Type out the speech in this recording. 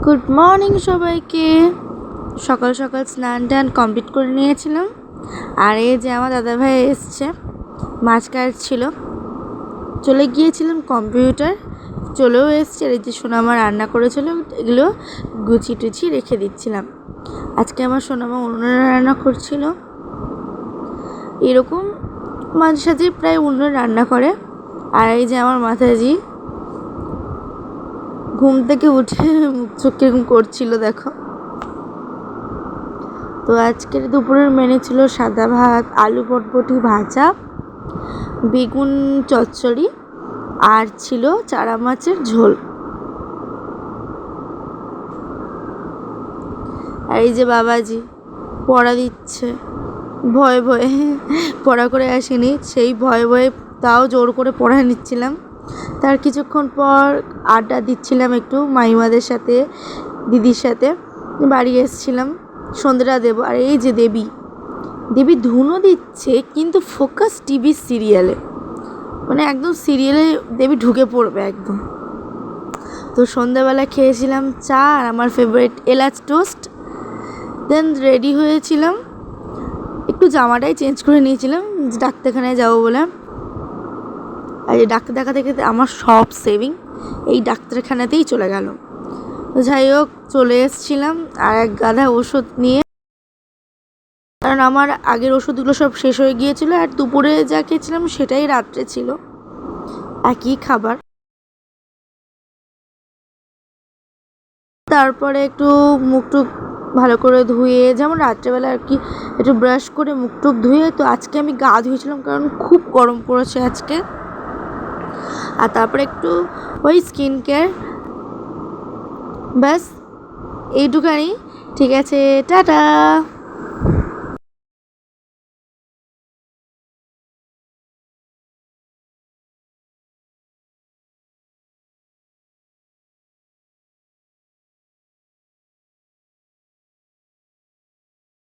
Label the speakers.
Speaker 1: Good morning সবাইকে। সকাল সকাল স্নান টান কমপ্লিট করে নিয়েছিলাম। আর এই যে আমার দাদাভাই এসছে, মাছ কাটছিল। চলে গিয়েছিলাম কম্পিউটার, চলেও এসছে। আর এই যে সোনামা রান্না করেছিল, এগুলো গুছিয়ে টুচিয়ে রেখে দিচ্ছিলাম। আজকে আমার সোনামা উনুনে রান্না করছিল। এরকম মাঝে সাঝে প্রায় উনুনে রান্না করে। আর এই যে আমার মাতাজি ঘুম থেকে উঠে মুখ চোখ কিরকম করছিল দেখো। তো আজকের দুপুরের মেনু ছিল সাদা ভাত, আলু বটবটি ভাজা, বেগুন চচ্চড়ি, আর ছিল চারা মাছের ঝোল। আর এই যে বাবাজি পড়া দিচ্ছে ভয়ে ভয়ে, পড়া করে আসেনি, সেই ভয়ে ভয়ে তাও জোর করে পড়া নিচ্ছিলাম। তার কিছুক্ষণ পর আড্ডা দিচ্ছিলাম একটু মাইমাদের সাথে, দিদির সাথে। বাড়ি এসেছিলাম, সন্ধ্যেটা দেবো। আর এই যে দেবী ধুনো দিচ্ছে, কিন্তু ফোকাস টিভি সিরিয়ালে, মানে একদম সিরিয়ালে দেবী ঢুকে পড়বে একদম। তো সন্ধ্যাবেলা খেয়েছিলাম চা আর আমার ফেভারিট এলাচ টোস্ট। দেন রেডি হয়েছিলাম, একটু জামাটাই চেঞ্জ করে নিয়েছিলাম ডাক্তারখানায় যাবো বলে। আর এই ডাক্তার দেখাতে দেখাতে আমার সব সেভিং এই ডাক্তারখানাতেই চলে গেল। তো যাই হোক, চলে এসেছিলাম আর এক গাদা ওষুধ নিয়ে, কারণ আমার আগের ওষুধগুলো সব শেষ হয়ে গিয়েছিলো। আর দুপুরে যা খেয়েছিলাম সেটাই রাত্রে ছিল, একই খাবার। তারপরে একটু মুখটুক ভালো করে ধুয়ে, যেমন রাত্রেবেলা আর কি, একটু ব্রাশ করে মুখটুক ধুয়ে, তো আজকে আমি গা ধুয়েছিলাম কারণ খুব গরম পড়েছে আজকে। আর তারপরে একটু ওই স্কিন কেয়ার, ব্যাস এইটুখানি। ঠিক আছে, টাটা।